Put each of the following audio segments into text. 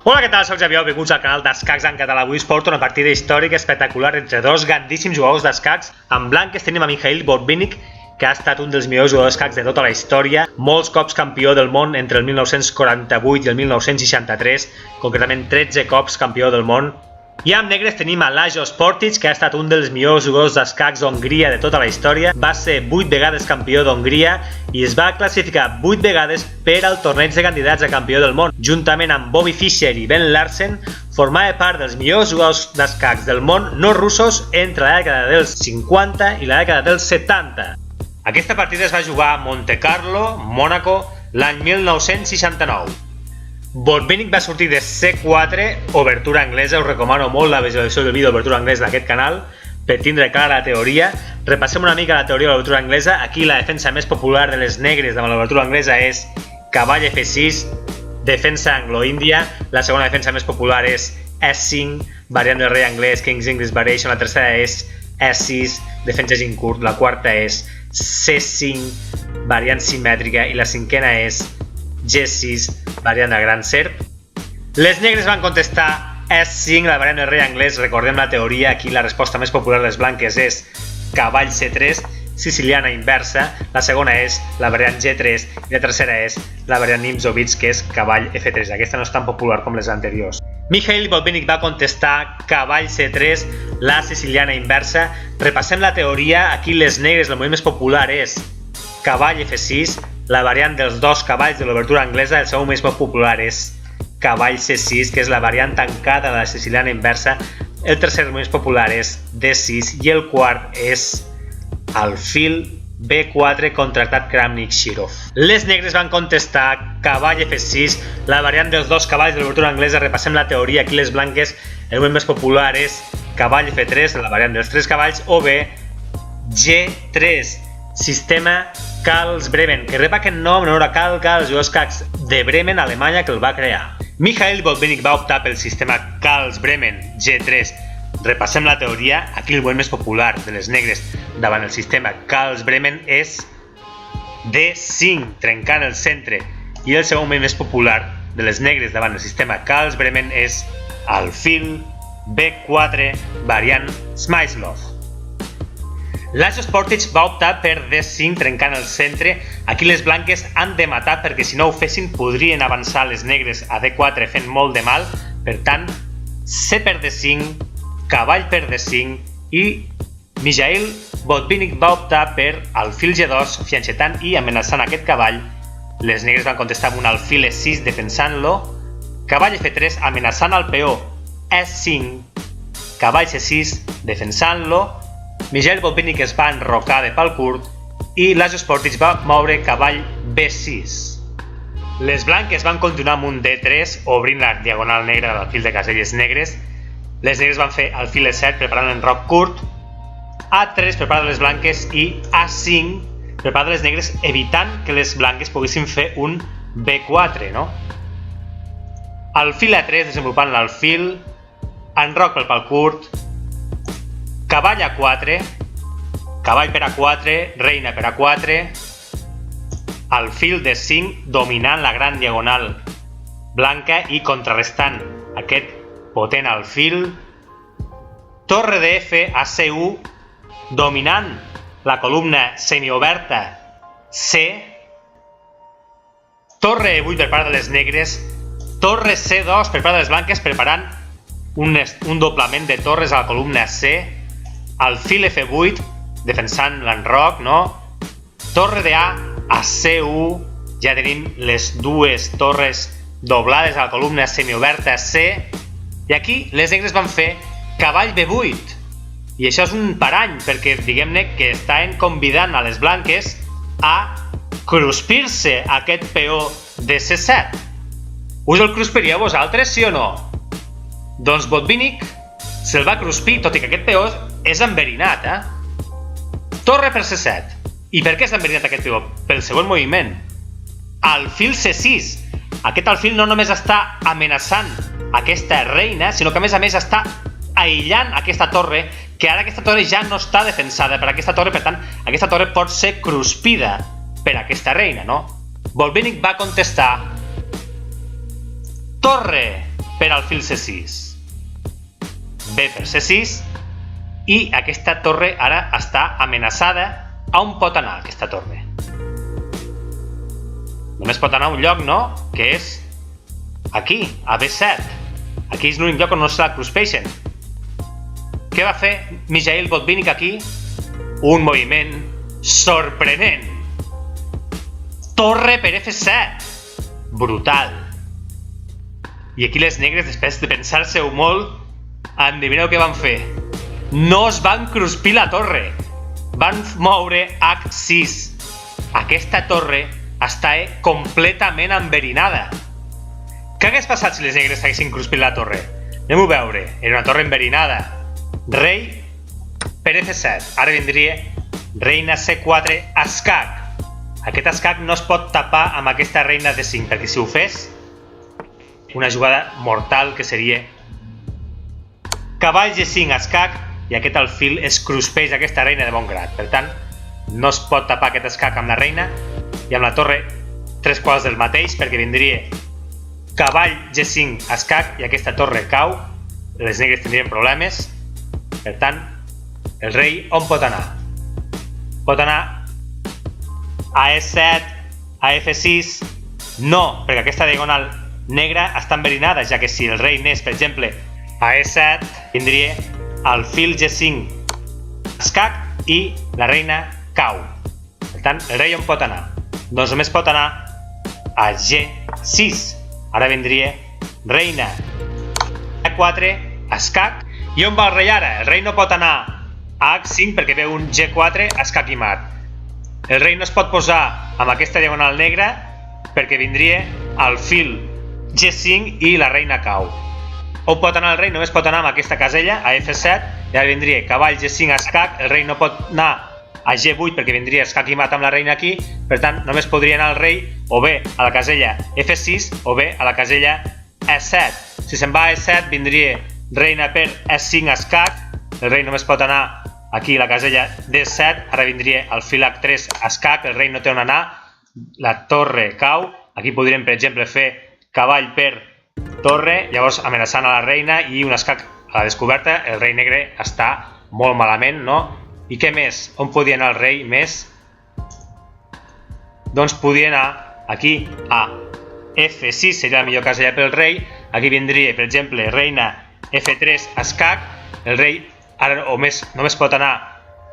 Hola, què tal? Soc Xavier, benvinguts al canal d'Escacs en català. Avui us porto una partida històrica espectacular entre dos grandíssims jugadors d'escacs. En blanques tenim a Mikhail Botvinnik, que ha estat un dels millors jugadors d'escacs de tota la història, molts cops campió del món entre el 1948 i el 1963, concretament 13 cops campió del món. I amb negres tenim a Lajos Portic, que ha estat un dels millors jugadors d'escacs d'Hongria de tota la història. Va ser 8 vegades campió d'Hongria i es va classificar 8 vegades per al torneig de candidats a campió del món. Juntament amb Bobby Fischer i Ben Larsen, formava part dels millors jugadors d'escacs del món no russos entre la dècada dels 50 i la dècada dels 70. Aquesta partida es va jugar a Monte Carlo, Mònaco, l'any 1969. Botvinnik va sortir de C4, obertura anglesa. Us recomano molt la visualització del vídeo d'obertura anglesa d'aquest canal per tindre clara la teoria. Repassem una mica la teoria de l'obertura anglesa. Aquí la defensa més popular de les negres davant l'obertura anglesa és cavall F6, defensa anglo-índia. La segona defensa més popular és S5, variant del rei anglès, King's English Variation. La tercera és S6, defensa gincurt. La quarta és C5, variant simètrica. I la cinquena és G6, variant del gran serp. Les negres van contestar S5, la variant del rei anglès. Recordem la teoria, aquí la resposta més popular de les blanques és cavall C3, siciliana inversa. La segona és la variant G3 i la tercera és la variant Nimzowitsch, que és cavall F3. Aquesta no és tan popular com les anteriors. Mikhail Botvinnik va contestar cavall C3, la siciliana inversa. Repassem la teoria. Aquí les negres, el moviment més popular és cavall F6, la variant dels dos cavalls de l'obertura anglesa. El segon més popular és cavall C6, que és la variant tancada de la siciliana inversa. El tercer més popular és D6 i el quart és alfil B4 contractat Kramnik-Shirov. Les negres van contestar cavall F6, la variant dels dos cavalls de l'obertura anglesa. Repassem la teoria. Aquí les blanques, el moviment més popular és cavall F3, la variant dels tres cavalls, o bé G3, sistema Karlsbremen, que rep aquest nom en honor a Karl, els jugadors d'escacs de Bremen, Alemanya, que el va crear. Mikhail Botvinnik va optar pel sistema Karlsbremen G3. Repassem la teoria. Aquí el moviment més popular de les negres davant el sistema Karlsbremen és D5, trencant el centre. I el segon moviment més popular de les negres davant el sistema Karlsbremen és alfil B4, variant Smyslov. Lajos Portic va optar per D5, trencant el centre. Aquí les blanques han de matar perquè si no ho fessin podrien avançar les negres a D4 fent molt de mal. Per tant, C per D5, cavall per D5 i Mikhail Botvinnik va optar per alfil G2, fianxetant i amenaçant aquest cavall. Les negres van contestar amb un alfil E6 defensant-lo, cavall F3 amenaçant el peó S5, cavall C6 defensant-lo. Mikhail Botvinnik es va enrocar de pal curt i Lajos Portic va moure cavall B6. Les blanques van continuar amb un D3, obrint la diagonal negra de l'alfil de caselles negres. Les negres van fer alfil E7 preparant l'enroc curt, A3 per part de les blanques i A5 per part de les negres, evitant que les blanques poguessin fer un B4, no? Alfil A3 desenvolupant l'alfil, enroc pel pal curt, cavall A4, cavall per A4, reina per A4, alfil D5 dominant la gran diagonal blanca i contrarrestant aquest potent alfil, torre de F a C1 dominant la columna semioberta C, torre E8 per part de les negres, torre C2 per part de les blanques preparant un doblament de torres a la columna C, alfil F8 defensant l'enroc, no? Torre de A a C1, ja tenim les dues torres doblades a la columna semioberta C, i aquí les negres van fer cavall B8. I això és un parany, perquè diguem-ne que estaven convidant a les blanques a cruspir-se aquest peó de C7. Us el cruspiríeu vosaltres, sí o no? Doncs Botvinnik se'l va cruspir, tot i que aquest peó és enverinat, Torre per C7. I per què és enverinat aquest peó? Pel següent moviment. Alfil C6. Aquest alfil no només està amenaçant aquesta reina, sinó que a més està aïllant aquesta torre, que ara aquesta torre ja no està defensada per aquesta torre, per tant, aquesta torre pot ser cruspida per aquesta reina, no? Botvinnik va contestar torre per alfil C6. B per C6 i aquesta torre ara està amenaçada. On pot anar aquesta torre? Només pot anar a un lloc, no? Que és aquí, a B7. Aquí és l'únic lloc on no se la cruspeixen. Què va fer Mikhail Botvinnik aquí? Un moviment sorprenent. Torre per F7. Brutal. I aquí les negres, després de pensar-se-ho molt, endevineu què van fer? No es van cruspir la torre. Van moure H6. Aquesta torre està completament enverinada. Què hagués passat si les negres haguessin cruspit la torre? Anem-ho a veure. Era una torre enverinada. Rei per F7. Ara vindria reina C4 escac. Aquest escac no es pot tapar amb aquesta reina D5, perquè si ho fes, una jugada mortal que seria cavall G5 escac i aquest alfil es cruspeix aquesta reina de bon grat. Per tant, no es pot tapar aquest escac amb la reina i amb la torre 3/4 del mateix, perquè vindria cavall G5 escac i aquesta torre cau. Les negres tindrien problemes. Per tant, el rei on pot anar? Pot anar a E7, a F6, no, perquè aquesta diagonal negra està enverinada, ja que si el rei anés, per exemple, a E7, vindria alfil G5 escac i la reina cau. Per tant, el rei on pot anar? Doncs només pot anar a G6. Ara vindria reina E4 escac. I on va el rei ara? El rei no pot anar a H5 perquè ve un G4 escac i mat. El rei no es pot posar amb aquesta diagonal negra perquè vindria alfil G5 i la reina cau. On pot anar el rei? Només pot anar amb aquesta casella, a F7, i ara vindria cavall G5 escac. El rei no pot anar a G8 perquè vindria escac i mat amb la reina aquí. Per tant, només podria anar el rei o bé a la casella F6 o bé a la casella E7. Si se'n va a E7, vindria reina per E5 escac. El rei només pot anar aquí a la casella D7. Ara vindria alfil H3 escac. El rei no té on anar. La torre cau. Aquí podríem, per exemple, fer cavall per torre, llavors amenaçant a la reina i un escac a la descoberta. El rei negre està molt malament, no? I què més? On podia anar el rei més? Doncs podia anar aquí a F6, seria la millor casella pel rei. Aquí vindria, per exemple, reina F3 escac. El rei ara només pot anar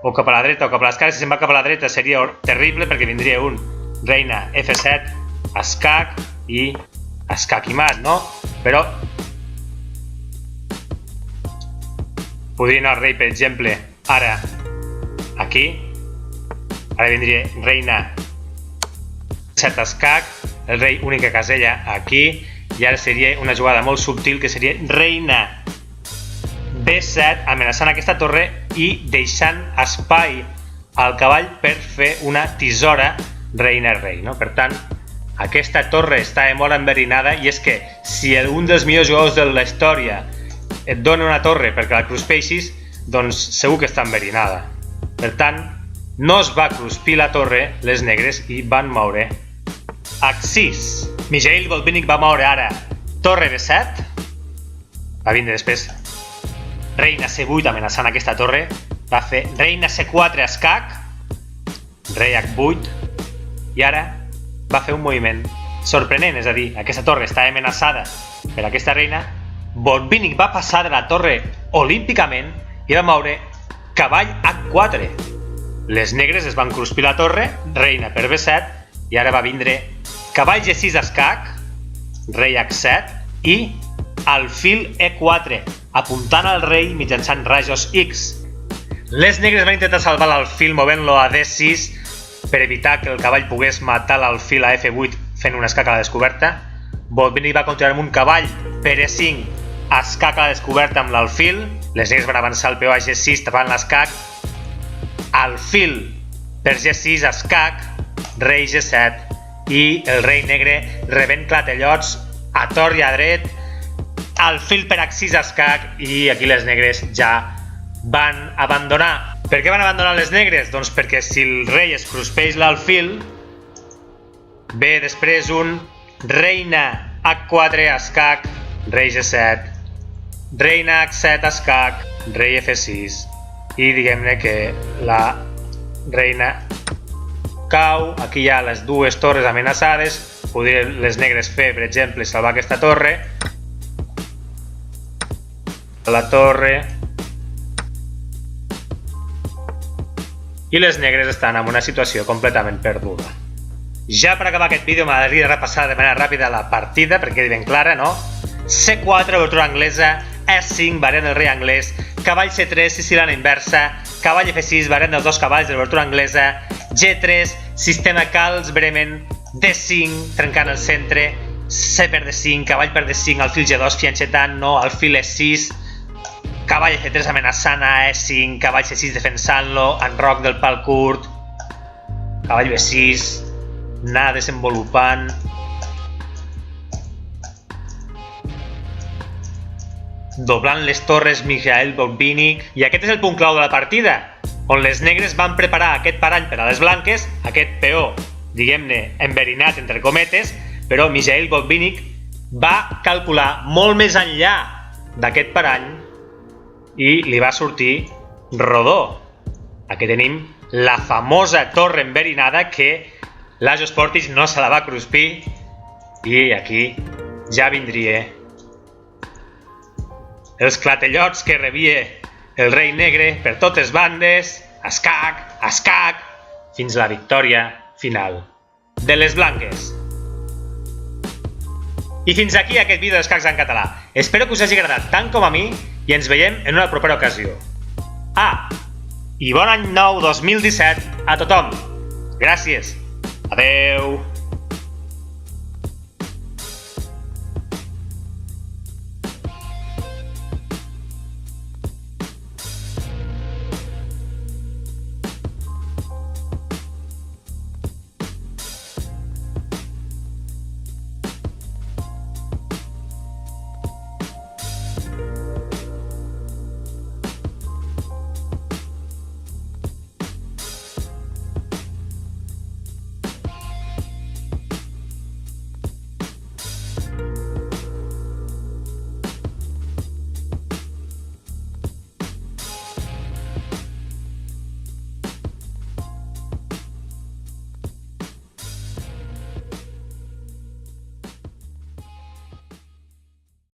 o cap a la dreta o cap a l'esquerra. Si se'n va cap a la dreta seria terrible perquè vindria un reina F7 escac i escac i mat, no? Però podria anar el rei, per exemple, ara aquí. Ara vindria reina 7 escac, el rei única casella aquí, i ara seria una jugada molt subtil que seria reina B7 amenaçant aquesta torre i deixant espai al cavall per fer una tisora reina-rei, no? Per tant, aquesta torre està molt enverinada i és que si un dels millors jugadors de la història et dona una torre perquè la cruspeixis, doncs segur que està enverinada. Per tant, no es va cruspir la torre, les negres, i van moure H6. Mikhail Botvinnik va moure ara torre B7. Va vindre després reina C8 amenaçant aquesta torre. Va fer reina C4 escac, rei H8, i ara va fer un moviment sorprenent, és a dir, aquesta torre està amenaçada per aquesta reina. Botvinnik va passar de la torre olímpicament i va moure cavall H4. Les negres es van cruspir la torre, reina per B7, i ara va vindre cavall G6 escac, rei H7 i alfil E4, apuntant al rei mitjançant rajos X. Les negres van intentar salvar l'alfil movent-lo a D6 per evitar que el cavall pogués matar l'alfil a F8 fent un escac a la descoberta. Botvinnik va continuar amb un cavall per E5, escac a la descoberta amb l'alfil. Les negres van avançar el peó a G6 tapant l'escac. Alfil per G6 escac, rei G7 i el rei negre rebent clatellots a tort i a dret. Alfil per H6 escac i aquí les negres ja van abandonar. Per què van abandonar les negres? Doncs perquè si el rei es cruspeix l'alfil, ve després un reina H4 escac rei G7, reina H7 escac, rei F6, i diguem-ne que la reina cau. Aquí hi ha les dues torres amenaçades, podrien les negres fer, per exemple, salvar aquesta torre. La torre. I les negres estan en una situació completament perduda. Ja per acabar aquest vídeo m'agradaria repassar de manera ràpida la partida, perquè quedi ben clara, no? C4, obertura anglesa, E5, variant del rei anglès, cavall C3, siciliana inversa, cavall F6, variant dels dos cavalls de l'obertura anglesa, G3, sistema Karls-Bremen, D5, trencant el centre, C per D5, cavall per D5, alfil G2, fianxetant, no, alfil E6, cavall F3 amenaçant a E5, cavall C6 defensant-lo, enroc del pal curt, cavall B6, anar desenvolupant. Doblant les torres Mikhail Botvinnik. I aquest és el punt clau de la partida, on les negres van preparar aquest parany per a les blanques, aquest peó, diguem-ne, enverinat entre cometes, però Mikhail Botvinnik va calcular molt més enllà d'aquest parany i li va sortir rodó. Aquí tenim la famosa torre enverinada que l'Ajo Sportis no se la va cruspir, i aquí ja vindria els clatellots que rebia el rei negre per totes bandes, escac, escac, fins a la victòria final de les blanques. I fins aquí aquest vídeo d'escacs en català. Espero que us hagi agradat tant com a mi i ens veiem en una propera ocasió. I bon any nou 2017 a tothom! Gràcies! Adeu!